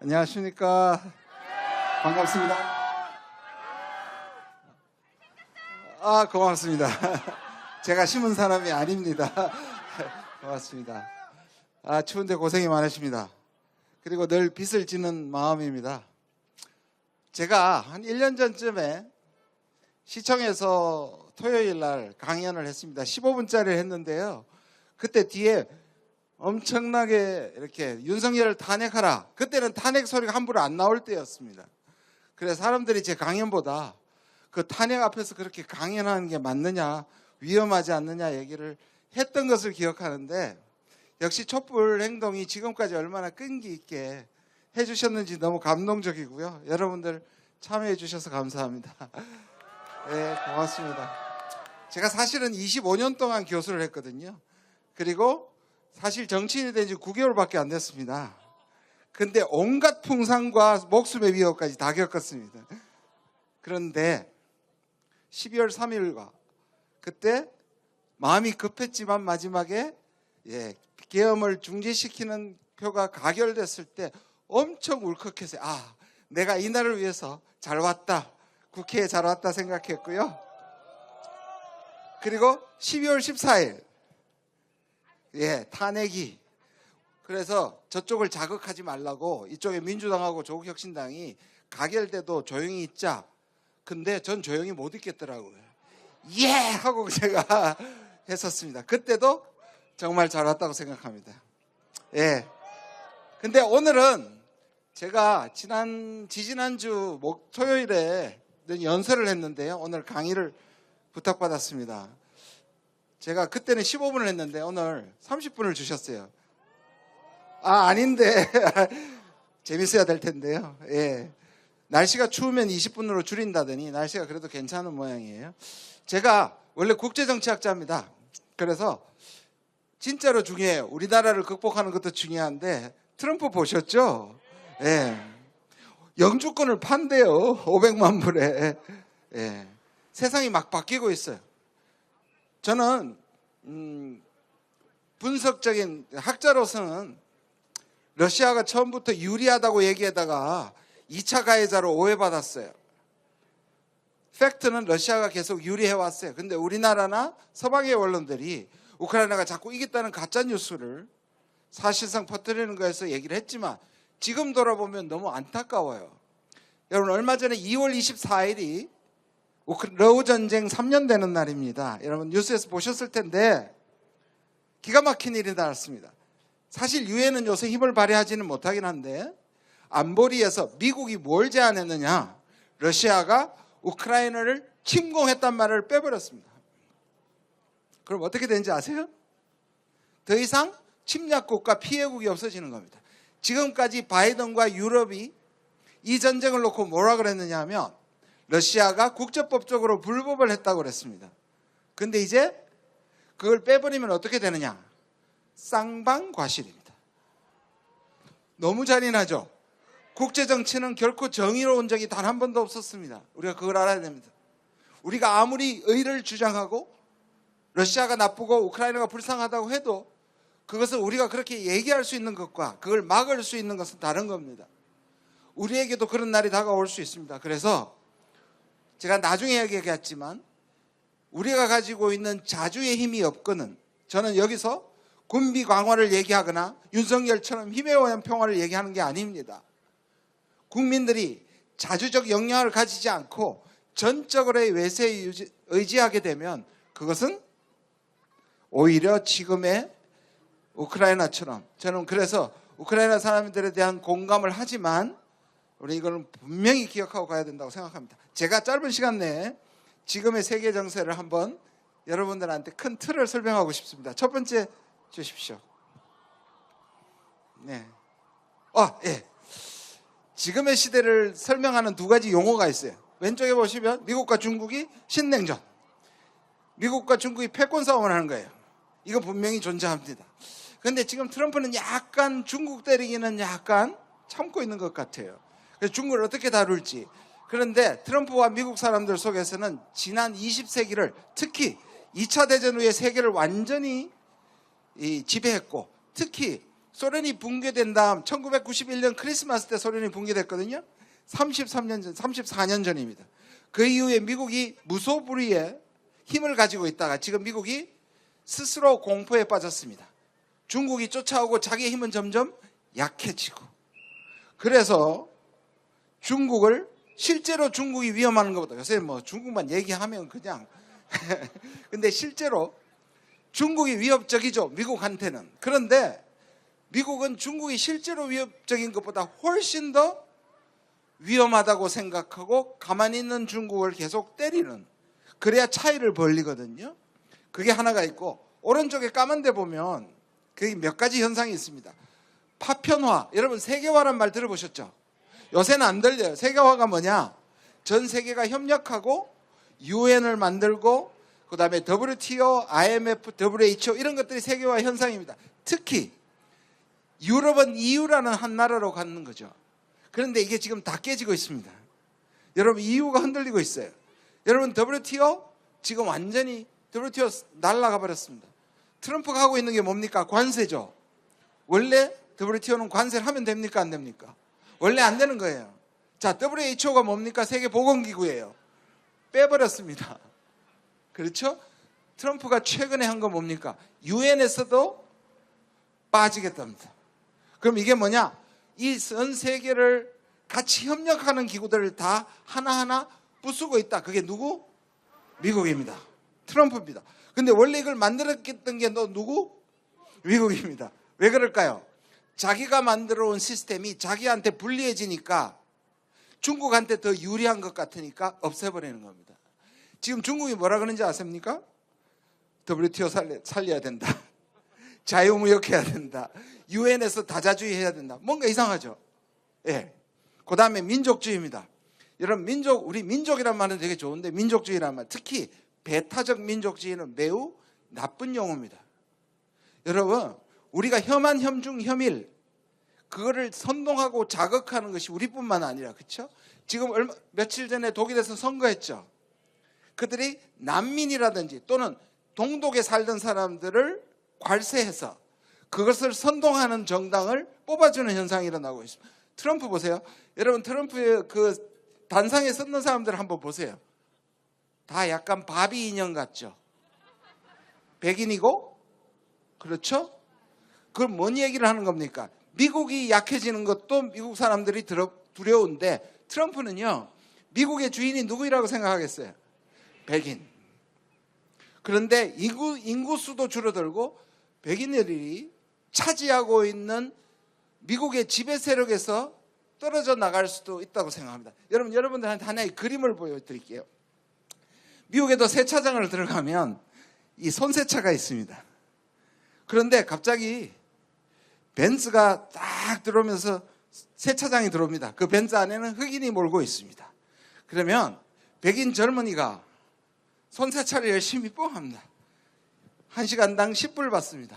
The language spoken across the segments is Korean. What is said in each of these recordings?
안녕하십니까. 반갑습니다. 고맙습니다. 제가 심은 사람이 아닙니다. 고맙습니다. 추운데 고생이 많으십니다. 그리고 늘 빚을 지는 마음입니다. 제가 한 1년 전쯤에 시청에서 토요일 날 강연을 했습니다. 15분짜리를 했는데요. 그때 뒤에 엄청나게 이렇게 윤석열을 탄핵하라. 그때는 탄핵 소리가 함부로 안 나올 때였습니다. 그래서 사람들이 제 강연보다 그 탄핵 앞에서 그렇게 강연하는 게 맞느냐, 위험하지 않느냐 얘기를 했던 것을 기억하는데, 역시 촛불 행동이 지금까지 얼마나 끈기 있게 해주셨는지 너무 감동적이고요. 여러분들 참여해 주셔서 감사합니다. 네, 고맙습니다. 제가 사실은 25년 동안 교수를 했거든요. 그리고 사실 정치인이 된 지 9개월밖에 안 됐습니다. 근데 온갖 풍상과 목숨의 위협까지 다 겪었습니다. 그런데 12월 3일과 그때 마음이 급했지만 마지막에 계엄을 중지시키는 표가 가결됐을 때 엄청 울컥해서 내가 이날을 위해서 잘 왔다, 국회에 잘 왔다 생각했고요. 그리고 12월 14일 탄핵이, 그래서 저쪽을 자극하지 말라고 이쪽에 민주당하고 조국혁신당이 가결돼도 조용히 있자. 근데 전 조용히 못 있겠더라고요. 하고 제가 했었습니다. 그때도 정말 잘 왔다고 생각합니다. 근데 오늘은 제가 지지난주 토요일에 연설을 했는데요. 오늘 강의를 부탁받았습니다. 제가 그때는 15분을 했는데 오늘 30분을 주셨어요. 아닌데 재밌어야 될 텐데요. 날씨가 추우면 20분으로 줄인다더니 날씨가 그래도 괜찮은 모양이에요. 제가 원래 국제정치학자입니다. 그래서 진짜로 중요해요. 우리나라를 극복하는 것도 중요한데, 트럼프 보셨죠? 영주권을 판대요. 500만 불에. 세상이 막 바뀌고 있어요. 저는 분석적인 학자로서는 러시아가 처음부터 유리하다고 얘기하다가 2차 가해자로 오해받았어요. 팩트는 러시아가 계속 유리해왔어요. 근데 우리나라나 서방의 언론들이 우크라이나가 자꾸 이겼다는 가짜뉴스를 사실상 퍼뜨리는 거에서 얘기를 했지만, 지금 돌아보면 너무 안타까워요. 여러분, 얼마 전에 2월 24일이 러우 전쟁 3년 되는 날입니다. 여러분 뉴스에서 보셨을 텐데 기가 막힌 일이 나왔습니다. 사실 유엔은 요새 힘을 발휘하지는 못하긴 한데, 안보리에서 미국이 뭘 제안했느냐, 러시아가 우크라이나를 침공했단 말을 빼버렸습니다. 그럼 어떻게 되는지 아세요? 더 이상 침략국과 피해국이 없어지는 겁니다. 지금까지 바이든과 유럽이 이 전쟁을 놓고 뭐라 그랬느냐 하면, 러시아가 국제법적으로 불법을 했다고 그랬습니다. 근데 이제 그걸 빼버리면 어떻게 되느냐? 쌍방과실입니다. 너무 잔인하죠? 국제정치는 결코 정의로운 적이 단 한 번도 없었습니다. 우리가 그걸 알아야 됩니다. 우리가 아무리 의를 주장하고 러시아가 나쁘고 우크라이나가 불쌍하다고 해도 그것을 우리가 그렇게 얘기할 수 있는 것과 그걸 막을 수 있는 것은 다른 겁니다. 우리에게도 그런 날이 다가올 수 있습니다. 그래서 제가 나중에 얘기했지만, 우리가 가지고 있는 자주의 힘이 없거는 저는 여기서 군비 강화를 얘기하거나 윤석열처럼 힘에 의한 평화를 얘기하는 게 아닙니다. 국민들이 자주적 영향을 가지지 않고 전적으로의 외세에 의지하게 되면 그것은 오히려 지금의 우크라이나처럼, 저는 그래서 우크라이나 사람들에 대한 공감을 하지만 우리 이거는 분명히 기억하고 가야 된다고 생각합니다. 제가 짧은 시간 내에 지금의 세계 정세를 한번 여러분들한테 큰 틀을 설명하고 싶습니다. 첫 번째 주십시오. 지금의 시대를 설명하는 두 가지 용어가 있어요. 왼쪽에 보시면 미국과 중국이 신냉전, 미국과 중국이 패권 싸움을 하는 거예요. 이거 분명히 존재합니다. 그런데 지금 트럼프는 약간 중국 때리기는 약간 참고 있는 것 같아요. 그래서 중국을 어떻게 다룰지. 그런데 트럼프와 미국 사람들 속에서는 지난 20세기를, 특히 2차 대전 후에 세계를 완전히 지배했고, 특히 소련이 붕괴된 다음 1991년 크리스마스 때 소련이 붕괴됐거든요. 34년 전입니다. 그 이후에 미국이 무소불위의 힘을 가지고 있다가 지금 미국이 스스로 공포에 빠졌습니다. 중국이 쫓아오고 자기의 힘은 점점 약해지고, 그래서 중국을, 실제로 중국이 위험한 것보다, 요새 뭐 중국만 얘기하면 그냥 근데 실제로 중국이 위협적이죠, 미국한테는. 그런데 미국은 중국이 실제로 위협적인 것보다 훨씬 더 위험하다고 생각하고 가만히 있는 중국을 계속 때리는, 그래야 차이를 벌리거든요. 그게 하나가 있고, 오른쪽에 까만 데 보면 그게 몇 가지 현상이 있습니다. 파편화, 여러분 세계화란 말 들어보셨죠? 요새는 안 들려요. 세계화가 뭐냐? 전 세계가 협력하고 UN을 만들고 그 다음에 WTO, IMF, WHO 이런 것들이 세계화 현상입니다. 특히 유럽은 EU라는 한 나라로 갖는 거죠. 그런데 이게 지금 다 깨지고 있습니다. 여러분 EU가 흔들리고 있어요. 여러분 WTO 지금 완전히 WTO 날아가 버렸습니다. 트럼프가 하고 있는 게 뭡니까? 관세죠. 원래 WTO는 관세를 하면 됩니까? 안 됩니까? 원래 안 되는 거예요. 자, WHO가 뭡니까? 세계보건기구예요. 빼버렸습니다. 그렇죠? 트럼프가 최근에 한 건 뭡니까? UN에서도 빠지겠답니다. 그럼 이게 뭐냐? 이 전 세계를 같이 협력하는 기구들을 다 하나하나 부수고 있다. 그게 누구? 미국입니다. 트럼프입니다. 근데 원래 이걸 만들었던 게 누구? 미국입니다. 왜 그럴까요? 자기가 만들어 온 시스템이 자기한테 불리해지니까 중국한테 더 유리한 것 같으니까 없애버리는 겁니다. 지금 중국이 뭐라 그러는지 아십니까? WTO 살려야 된다. 자유무역해야 된다. UN에서 다자주의 해야 된다. 뭔가 이상하죠? 예. 그 다음에 민족주의입니다. 여러분 우리 민족이란 말은 되게 좋은데, 민족주의란 말, 특히 배타적 민족주의는 매우 나쁜 용어입니다. 여러분 우리가 혐한, 혐중, 혐일 그거를 선동하고 자극하는 것이 우리뿐만 아니라, 그렇죠? 지금 며칠 전에 독일에서 선거했죠. 그들이 난민이라든지 또는 동독에 살던 사람들을 괄세해서 그것을 선동하는 정당을 뽑아주는 현상이 일어나고 있습니다. 트럼프 보세요. 여러분 트럼프의 그 단상에 섰는 사람들 한번 보세요. 다 약간 바비 인형 같죠? 백인이고, 그렇죠? 그걸 뭔 얘기를 하는 겁니까? 미국이 약해지는 것도 미국 사람들이 두려운데, 트럼프는요 미국의 주인이 누구이라고 생각하겠어요? 백인. 그런데 인구 수도 줄어들고 백인들이 차지하고 있는 미국의 지배 세력에서 떨어져 나갈 수도 있다고 생각합니다. 여러분들한테 하나의 그림을 보여드릴게요. 미국에도 세차장을 들어가면 이 손세차가 있습니다. 그런데 갑자기 벤츠가 딱 들어오면서 세차장이 들어옵니다. 그 벤츠 안에는 흑인이 몰고 있습니다. 그러면 백인 젊은이가 손세차를 열심히 합니다. 1시간당 10불 받습니다.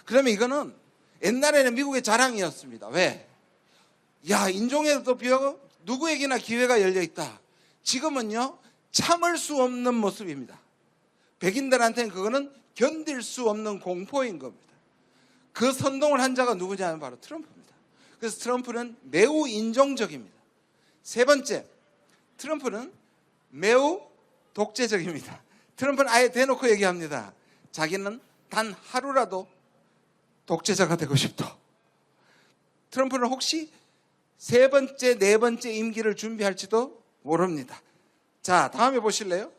그러면 이거는 옛날에는 미국의 자랑이었습니다. 왜? 야, 인종에도 비하고 누구에게나 기회가 열려 있다. 지금은요 참을 수 없는 모습입니다. 백인들한테는 그거는 견딜 수 없는 공포인 겁니다. 그 선동을 한 자가 누구냐면 바로 트럼프입니다. 그래서 트럼프는 매우 인종적입니다. 세 번째, 트럼프는 매우 독재적입니다. 트럼프는 아예 대놓고 얘기합니다. 자기는 단 하루라도 독재자가 되고 싶다. 트럼프는 혹시 세 번째, 네 번째 임기를 준비할지도 모릅니다. 자, 다음에 보실래요?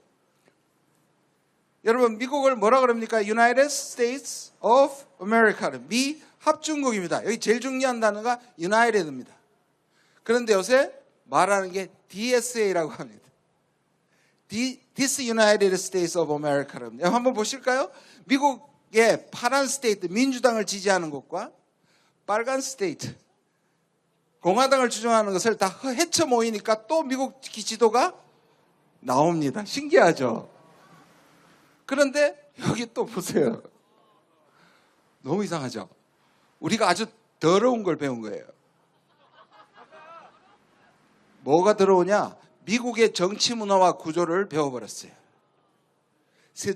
여러분 미국을 뭐라 그럽니까? United States of America, 미 합중국입니다. 여기 제일 중요한 단어가 United입니다. 그런데 요새 말하는 게 DSA라고 합니다. This United States of America입니다. 한번 보실까요? 미국의 파란 스테이트, 민주당을 지지하는 곳과 빨간 스테이트, 공화당을 주장하는 것을 다 헤쳐 모이니까 또 미국 지도가 나옵니다. 신기하죠? 그런데 여기 또 보세요. 너무 이상하죠? 우리가 아주 더러운 걸 배운 거예요. 뭐가 더러우냐? 미국의 정치 문화와 구조를 배워버렸어요.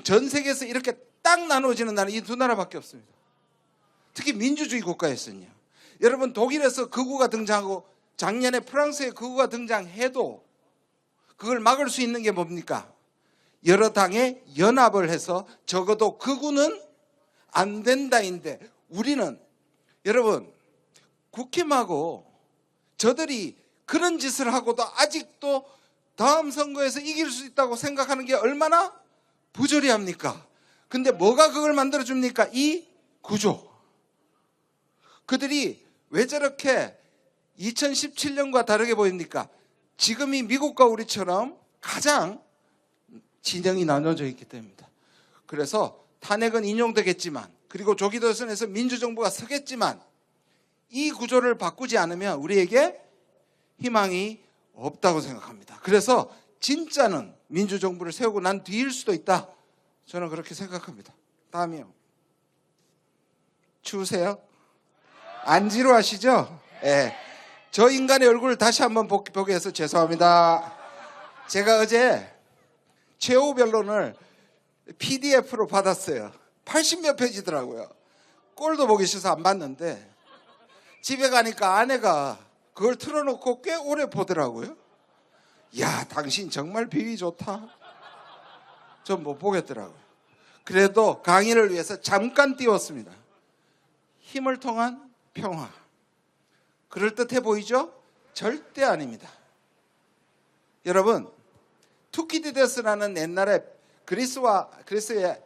전 세계에서 이렇게 딱 나누어지는 나라는 이 두 나라밖에 없습니다. 특히 민주주의 국가였으니. 여러분 독일에서 극우가 등장하고 작년에 프랑스에 극우가 등장해도 그걸 막을 수 있는 게 뭡니까? 여러 당의 연합을 해서 적어도 극우는 안 된다인데 우리는 여러분 국힘하고 저들이 그런 짓을 하고도 아직도 다음 선거에서 이길 수 있다고 생각하는 게 얼마나 부조리합니까? 근데 뭐가 그걸 만들어줍니까? 이 구조. 그들이 왜 저렇게 2017년과 다르게 보입니까? 지금이 미국과 우리처럼 가장 진영이 나눠져 있기 때문입니다. 그래서 탄핵은 인용되겠지만 그리고 조기 대선에서 민주정부가 서겠지만 이 구조를 바꾸지 않으면 우리에게 희망이 없다고 생각합니다. 그래서 진짜는 민주정부를 세우고 난 뒤일 수도 있다. 저는 그렇게 생각합니다. 다음이요. 추우세요? 안 지루하시죠? 네. 저 인간의 얼굴을 다시 한번 보게 해서 죄송합니다. 제가 어제 최후 변론을 PDF로 받았어요. 80몇 페이지더라고요. 꼴도 보기 싫어서 안 봤는데 집에 가니까 아내가 그걸 틀어놓고 꽤 오래 보더라고요. 야, 당신 정말 비위 좋다. 전 못 보겠더라고요. 그래도 강의를 위해서 잠깐 띄웠습니다. 힘을 통한 평화. 그럴듯해 보이죠? 절대 아닙니다. 여러분, 투키디데스라는 옛날에 그리스의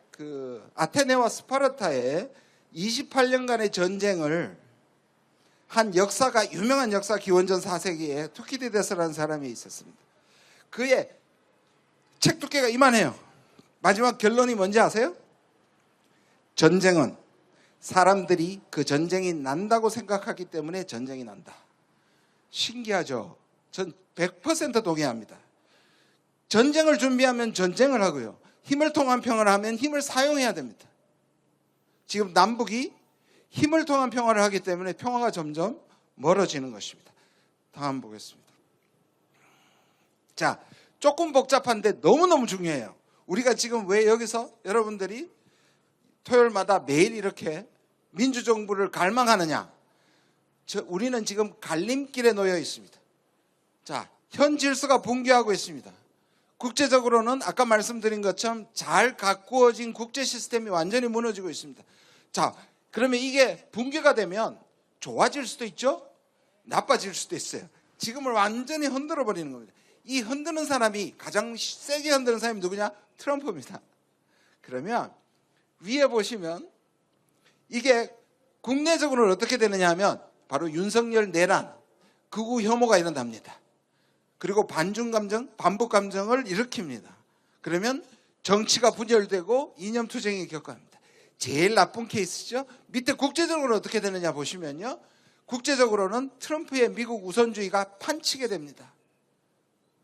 아테네와 스파르타의 28년간의 전쟁을 한 역사가 유명한 역사 기원전 4세기에 투키디데스라는 사람이 있었습니다. 그의 책 두께가 이만해요. 마지막 결론이 뭔지 아세요? 전쟁은 사람들이 그 전쟁이 난다고 생각하기 때문에 전쟁이 난다. 신기하죠? 전 100% 동의합니다. 전쟁을 준비하면 전쟁을 하고요. 힘을 통한 평화를 하면 힘을 사용해야 됩니다. 지금 남북이 힘을 통한 평화를 하기 때문에 평화가 점점 멀어지는 것입니다. 다음 보겠습니다. 자, 조금 복잡한데 너무너무 중요해요. 우리가 지금 왜 여기서 여러분들이 토요일마다 매일 이렇게 민주정부를 갈망하느냐? 우리는 지금 갈림길에 놓여 있습니다. 자, 현 질서가 붕괴하고 있습니다. 국제적으로는 아까 말씀드린 것처럼 잘 가꾸어진 국제 시스템이 완전히 무너지고 있습니다. 자, 그러면 이게 붕괴가 되면 좋아질 수도 있죠? 나빠질 수도 있어요. 지금을 완전히 흔들어 버리는 겁니다. 이 흔드는 사람이 가장 세게 흔드는 사람이 누구냐? 트럼프입니다. 그러면 위에 보시면 이게 국내적으로는 어떻게 되느냐 하면 바로 윤석열 내란, 극우 혐오가 일어납니다. 그리고 반중 감정, 반북 감정을 일으킵니다. 그러면 정치가 분열되고 이념투쟁이 겪어갑니다. 제일 나쁜 케이스죠. 밑에 국제적으로 어떻게 되느냐 보시면요. 국제적으로는 트럼프의 미국 우선주의가 판치게 됩니다.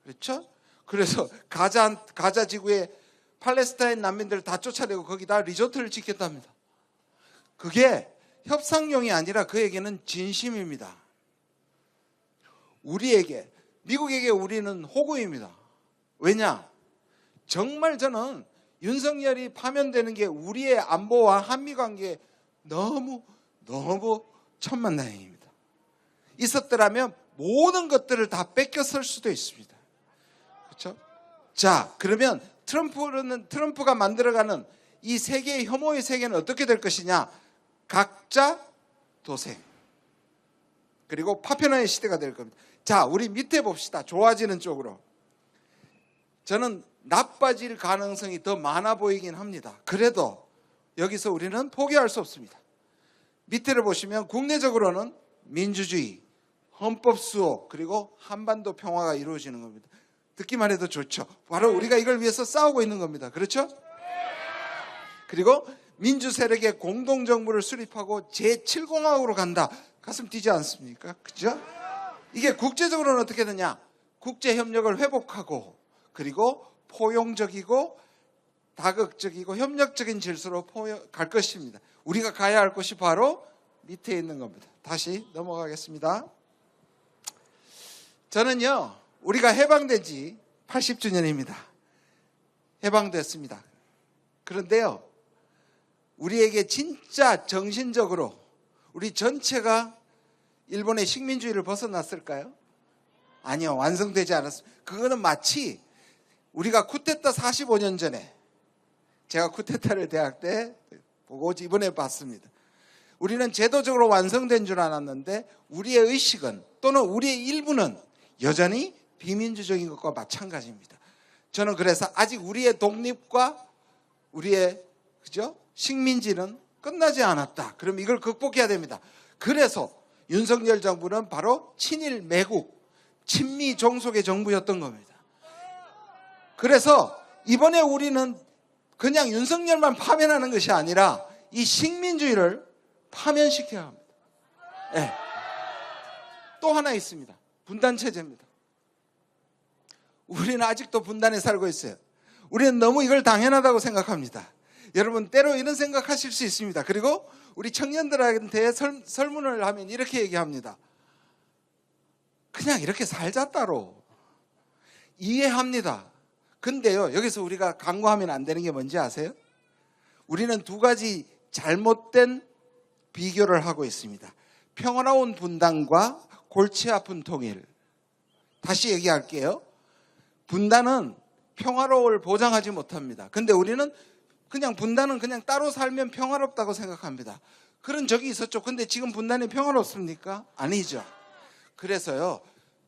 그렇죠? 그래서 가자 지구에 팔레스타인 난민들을 다 쫓아내고 거기다 리조트를 짓겠답니다. 그게 협상용이 아니라 그에게는 진심입니다. 우리에게, 미국에게 우리는 호구입니다. 왜냐? 정말 저는 윤석열이 파면되는 게 우리의 안보와 한미 관계에 너무 천만다행입니다. 있었더라면 모든 것들을 다 뺏겼을 수도 있습니다. 그렇죠? 자, 그러면 트럼프가 만들어가는 이 세계의 혐오의 세계는 어떻게 될 것이냐? 각자 도생. 그리고 파편화의 시대가 될 겁니다. 자, 우리 밑에 봅시다. 좋아지는 쪽으로. 저는 나빠질 가능성이 더 많아 보이긴 합니다. 그래도 여기서 우리는 포기할 수 없습니다. 밑에를 보시면 국내적으로는 민주주의, 헌법 수호, 그리고 한반도 평화가 이루어지는 겁니다. 듣기만 해도 좋죠. 바로 우리가 이걸 위해서 싸우고 있는 겁니다. 그렇죠? 그리고 민주 세력의 공동정부를 수립하고 제7공화국으로 간다. 가슴 뛰지 않습니까? 그렇죠? 이게 국제적으로는 어떻게 되냐? 국제협력을 회복하고 그리고 포용적이고 다극적이고 협력적인 질서로 갈 것입니다. 우리가 가야 할 곳이 바로 밑에 있는 겁니다. 다시 넘어가겠습니다. 저는요, 우리가 해방된 지 80주년입니다. 해방됐습니다. 그런데요, 우리에게 진짜 정신적으로 우리 전체가 일본의 식민주의를 벗어났을까요? 아니요, 완성되지 않았습니다. 그거는 마치 우리가 쿠데타 45년 전에, 제가 쿠데타를 대학 때 보고 이번에 봤습니다. 우리는 제도적으로 완성된 줄 알았는데 우리의 의식은 또는 우리의 일부는 여전히 비민주적인 것과 마찬가지입니다. 저는 그래서 아직 우리의 독립과 우리의 식민지는 끝나지 않았다. 그럼 이걸 극복해야 됩니다. 그래서 윤석열 정부는 바로 친일 매국, 친미 종속의 정부였던 겁니다. 그래서 이번에 우리는 그냥 윤석열만 파면하는 것이 아니라 이 식민주의를 파면시켜야 합니다. 네. 또 하나 있습니다. 분단체제입니다. 우리는 아직도 분단에 살고 있어요. 우리는 너무 이걸 당연하다고 생각합니다. 여러분 때로 이런 생각하실 수 있습니다. 그리고 우리 청년들한테 설문을 하면 이렇게 얘기합니다. 그냥 이렇게 살자 따로. 이해합니다. 근데요, 여기서 우리가 간과하면 안 되는 게 뭔지 아세요? 우리는 두 가지 잘못된 비교를 하고 있습니다. 평화로운 분단과 골치 아픈 통일. 다시 얘기할게요. 분단은 평화로움을 보장하지 못합니다. 근데 우리는 그냥 분단은 그냥 따로 살면 평화롭다고 생각합니다. 그런 적이 있었죠. 근데 지금 분단이 평화롭습니까? 아니죠. 그래서요,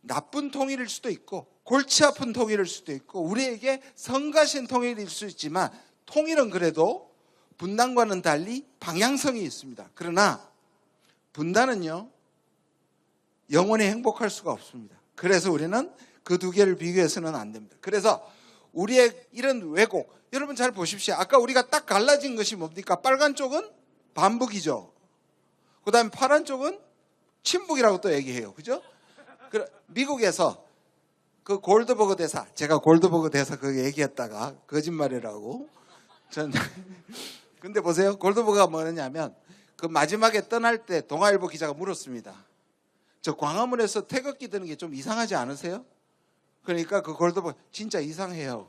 나쁜 통일일 수도 있고 골치 아픈 통일일 수도 있고 우리에게 성가신 통일일 수 있지만 통일은 그래도 분단과는 달리 방향성이 있습니다. 그러나 분단은요, 영원히 행복할 수가 없습니다. 그래서 우리는 그 두 개를 비교해서는 안 됩니다. 그래서 우리의 이런 왜곡, 여러분 잘 보십시오. 아까 우리가 딱 갈라진 것이 뭡니까? 빨간 쪽은 반북이죠. 그 다음에 파란 쪽은 친북이라고 또 얘기해요. 그죠? 미국에서 그 골드버그 대사, 제가 골드버그 대사 그거 얘기했다가 거짓말이라고. 근데 보세요. 골드버그가 뭐냐면 그 마지막에 떠날 때 동아일보 기자가 물었습니다. 저 광화문에서 태극기 드는 게 좀 이상하지 않으세요? 그러니까 그 골드버그 진짜 이상해요.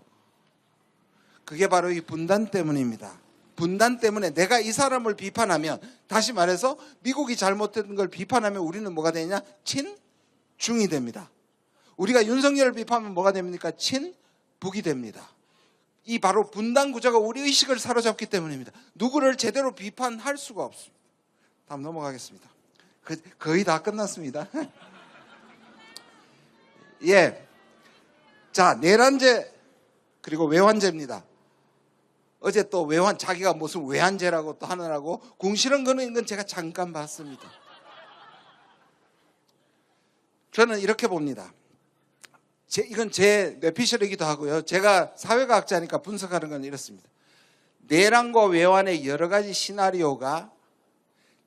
그게 바로 이 분단 때문입니다. 분단 때문에 내가 이 사람을 비판하면, 다시 말해서 미국이 잘못된 걸 비판하면 우리는 뭐가 되냐? 친중이 됩니다. 우리가 윤석열을 비판하면 뭐가 됩니까? 친북이 됩니다. 이 바로 분단 구조가 우리 의식을 사로잡기 때문입니다. 누구를 제대로 비판할 수가 없습니다. 다음 넘어가겠습니다. 거의 다 끝났습니다. 예. 자, 내란죄 그리고 외환죄입니다. 어제 또 자기가 무슨 외환죄라고 또 하느라고 궁시렁 거는 건 제가 잠깐 봤습니다. 저는 이렇게 봅니다. 이건 제 뇌피셜이기도 하고요. 제가 사회과학자니까 분석하는 건 이렇습니다. 내란과 외환의 여러 가지 시나리오가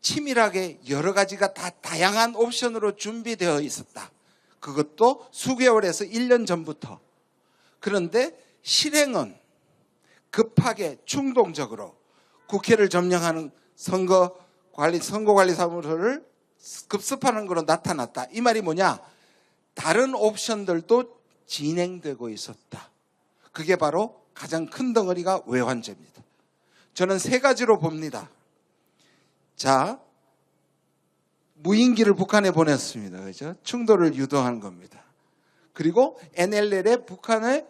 치밀하게 여러 가지가 다 다양한 옵션으로 준비되어 있었다. 그것도 수개월에서 1년 전부터. 그런데 실행은 급하게 충동적으로 국회를 점령하는 선거관리사무소를 급습하는 것으로 나타났다. 이 말이 뭐냐? 다른 옵션들도 진행되고 있었다. 그게 바로 가장 큰 덩어리가 외환죄입니다. 저는 세 가지로 봅니다. 자, 무인기를 북한에 보냈습니다. 그죠? 충돌을 유도하는 겁니다. 그리고 NLL에 북한을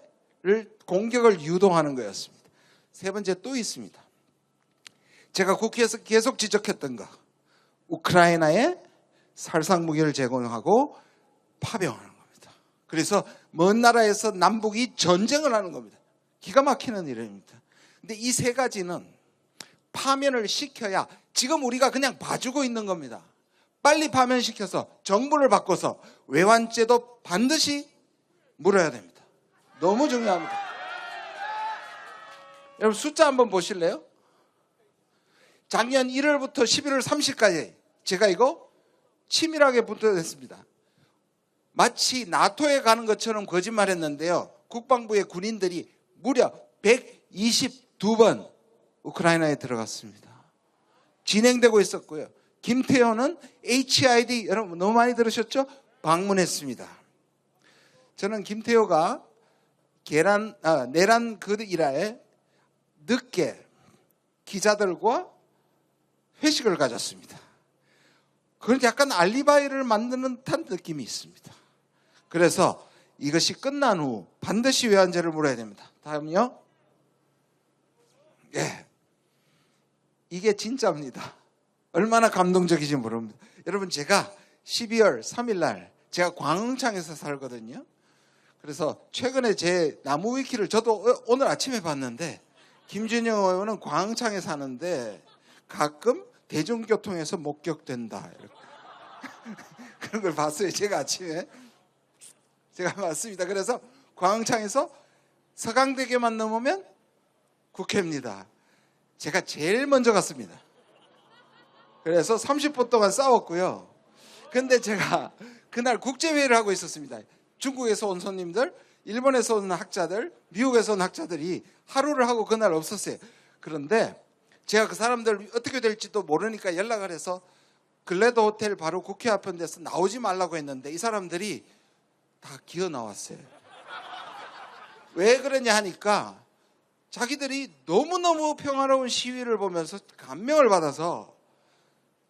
공격을 유도하는 거였습니다. 세 번째 또 있습니다. 제가 국회에서 계속 지적했던 거. 우크라이나에 살상 무기를 제공하고 파병하는 겁니다. 그래서 먼 나라에서 남북이 전쟁을 하는 겁니다. 기가 막히는 일입니다. 근데 이 세 가지는 파면을 시켜야, 지금 우리가 그냥 봐주고 있는 겁니다. 빨리 파면시켜서 정부를 바꿔서 외환죄도 반드시 물어야 됩니다. 너무 중요합니다. 여러분 숫자 한번 보실래요? 작년 1월부터 11월 30일까지 제가 이거 치밀하게 분석했습니다. 마치 나토에 가는 것처럼 거짓말했는데요. 국방부의 군인들이 무려 122번 우크라이나에 들어갔습니다. 진행되고 있었고요. 김태호는 HID, 여러분 너무 많이 들으셨죠? 방문했습니다. 저는 김태호가 내란 그 일화에 늦게 기자들과 회식을 가졌습니다. 그런 약간 알리바이를 만드는 듯한 느낌이 있습니다. 그래서 이것이 끝난 후 반드시 외환죄를 물어야 됩니다. 다음요. 예, 이게 진짜입니다. 얼마나 감동적인지 모릅니다. 여러분, 제가 12월 3일 날 제가 광흥창에서 살거든요. 그래서 최근에 제 나무 위키를 저도 오늘 아침에 봤는데, 김준영 의원은 광흥창에 사는데 가끔 대중교통에서 목격된다, 이렇게. 그런 걸 봤어요. 제가 아침에 제가 봤습니다. 그래서 광흥창에서 서강대교만 넘으면 국회입니다. 제가 제일 먼저 갔습니다. 그래서 30분 동안 싸웠고요. 근데 제가 그날 국제회의를 하고 있었습니다. 중국에서 온 손님들, 일본에서 온 학자들, 미국에서 온 학자들이 하루를 하고 그날 없었어요. 그런데 제가 그 사람들 어떻게 될지도 모르니까 연락을 해서 글래드 호텔 바로 국회 앞에 데서 나오지 말라고 했는데 이 사람들이 다 기어 나왔어요. 왜 그러냐 하니까 자기들이 너무너무 평화로운 시위를 보면서 감명을 받아서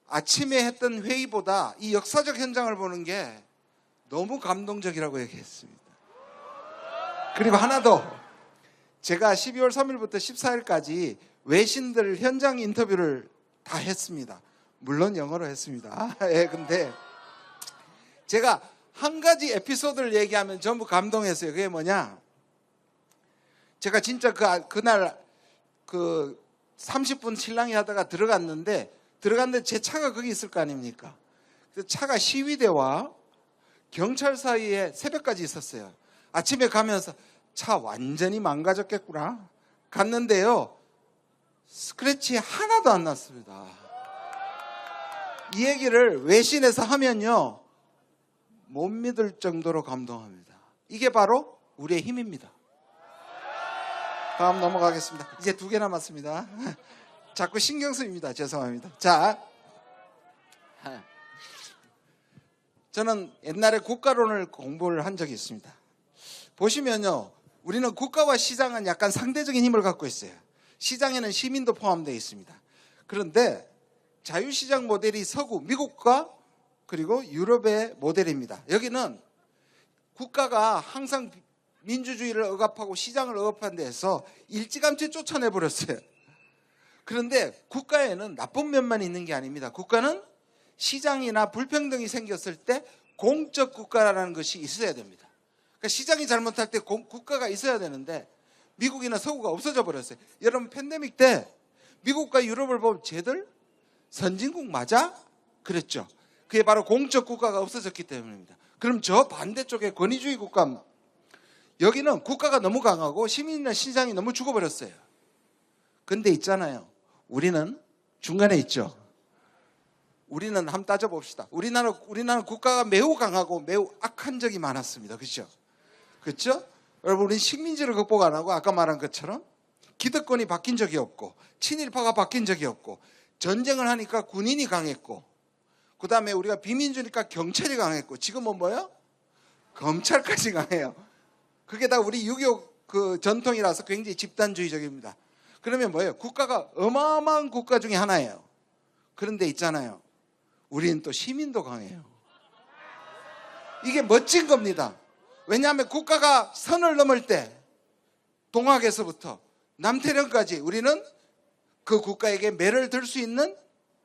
아침에 했던 회의보다 이 역사적 현장을 보는 게 너무 감동적이라고 얘기했습니다. 그리고 하나 더, 제가 12월 3일부터 14일까지 외신들 현장 인터뷰를 다 했습니다. 물론 영어로 했습니다. 예, 근데 제가 한 가지 에피소드를 얘기하면 전부 감동했어요. 그게 뭐냐? 제가 진짜 그날 30분 실랑이 하다가 들어갔는데 제 차가 거기 있을 거 아닙니까? 그 차가 시위대와 경찰 사이에 새벽까지 있었어요. 아침에 가면서 차 완전히 망가졌겠구나. 갔는데요, 스크래치 하나도 안 났습니다. 이 얘기를 외신에서 하면요, 못 믿을 정도로 감동합니다. 이게 바로 우리의 힘입니다. 다음 넘어가겠습니다. 이제 2개 남았습니다. 자꾸 신경 쓰입니다. 죄송합니다. 자, 저는 옛날에 국가론을 공부를 한 적이 있습니다. 보시면요, 우리는 국가와 시장은 약간 상대적인 힘을 갖고 있어요. 시장에는 시민도 포함되어 있습니다. 그런데 자유시장 모델이 서구 미국과 그리고 유럽의 모델입니다. 여기는 국가가 항상 민주주의를 억압하고 시장을 억압한 데에서 일찌감치 쫓아내버렸어요. 그런데 국가에는 나쁜 면만 있는 게 아닙니다. 국가는 시장이나 불평등이 생겼을 때 공적 국가라는 것이 있어야 됩니다. 그러니까 시장이 잘못할 때 국가가 있어야 되는데 미국이나 서구가 없어져 버렸어요. 여러분, 팬데믹 때 미국과 유럽을 보면 쟤들 선진국 맞아? 그랬죠. 그게 바로 공적 국가가 없어졌기 때문입니다. 그럼 저 반대쪽에 권위주의 국가, 여기는 국가가 너무 강하고 시민이나 시장이 너무 죽어버렸어요. 근데 있잖아요, 우리는 중간에 있죠. 우리는 한번 따져봅시다. 우리나라 국가가 매우 강하고 매우 악한 적이 많았습니다. 그렇죠? 그렇죠? 여러분, 우리는 식민지를 극복 안 하고 아까 말한 것처럼 기득권이 바뀐 적이 없고 친일파가 바뀐 적이 없고 전쟁을 하니까 군인이 강했고 그 다음에 우리가 비민주니까 경찰이 강했고 지금은 뭐예요? 검찰까지 강해요. 그게 다 우리 6.25 전통이라서 굉장히 집단주의적입니다. 그러면 뭐예요? 국가가 어마어마한 국가 중에 하나예요. 그런데 있잖아요, 우리는 또 시민도 강해요. 이게 멋진 겁니다. 왜냐하면 국가가 선을 넘을 때 동학에서부터 남태령까지 우리는 그 국가에게 매를 들 수 있는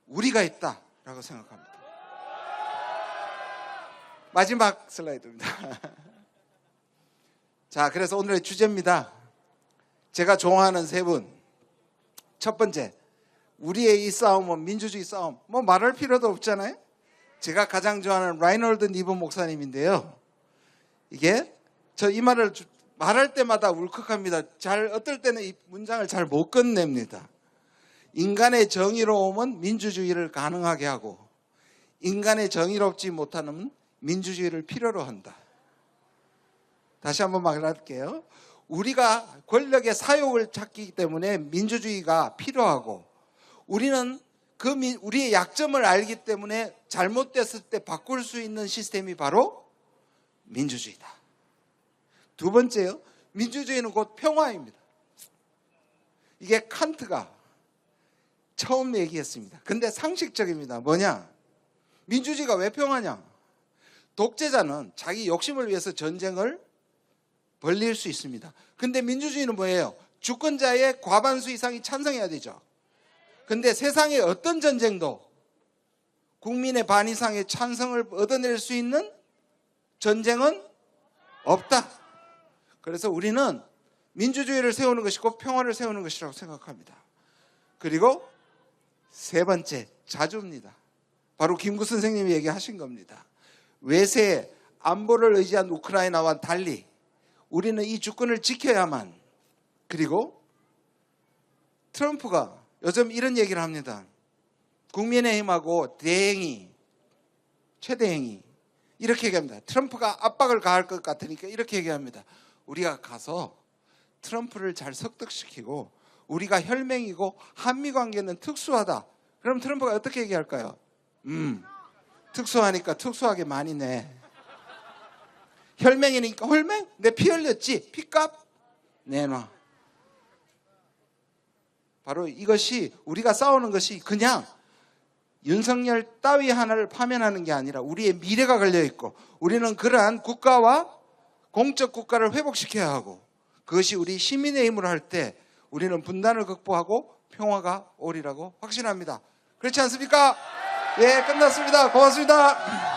우리가 있다라고 생각합니다. 마지막 슬라이드입니다. 자, 그래서 오늘의 주제입니다. 제가 좋아하는 3분. 첫 번째, 우리의 이 싸움은 민주주의 싸움. 뭐 말할 필요도 없잖아요. 제가 가장 좋아하는 라이놀드 니브 목사님인데요. 이게 저 이 말을 말할 때마다 울컥합니다. 어떨 때는 이 문장을 잘 못 끝냅니다. 인간의 정의로움은 민주주의를 가능하게 하고 인간의 정의롭지 못하는 민주주의를 필요로 한다. 다시 한번 말할게요. 우리가 권력의 사욕을 찾기 때문에 민주주의가 필요하고 우리는 우리의 약점을 알기 때문에 잘못됐을 때 바꿀 수 있는 시스템이 바로 민주주의다. 두 번째요, 민주주의는 곧 평화입니다. 이게 칸트가 처음 얘기했습니다. 근데 상식적입니다. 뭐냐? 민주주의가 왜 평화냐? 독재자는 자기 욕심을 위해서 전쟁을 벌릴 수 있습니다. 근데 민주주의는 뭐예요? 주권자의 과반수 이상이 찬성해야 되죠. 근데 세상의 어떤 전쟁도 국민의 반 이상의 찬성을 얻어낼 수 있는 전쟁은 없다. 그래서 우리는 민주주의를 세우는 것이 곧 평화를 세우는 것이라고 생각합니다. 그리고 세 번째, 자주입니다. 바로 김구 선생님이 얘기하신 겁니다. 외세, 안보를 의지한 우크라이나와 달리 우리는 이 주권을 지켜야만. 그리고 트럼프가 요즘 이런 얘기를 합니다. 국민의힘하고 대행이, 최대행이 이렇게 얘기합니다. 트럼프가 압박을 가할 것 같으니까 이렇게 얘기합니다. 우리가 가서 트럼프를 잘 설득시키고 우리가 혈맹이고 한미 관계는 특수하다. 그럼 트럼프가 어떻게 얘기할까요? 특수하니까 특수하게 많이 내. 혈맹이니까 혈맹? 내 피 흘렸지? 피값? 내놔. 바로 이것이 우리가 싸우는 것이 그냥 윤석열 따위 하나를 파면하는 게 아니라 우리의 미래가 걸려있고 우리는 그러한 국가와 공적 국가를 회복시켜야 하고 그것이 우리 시민의 힘으로 할 때 우리는 분단을 극복하고 평화가 오리라고 확신합니다. 그렇지 않습니까? 예, 끝났습니다. 고맙습니다.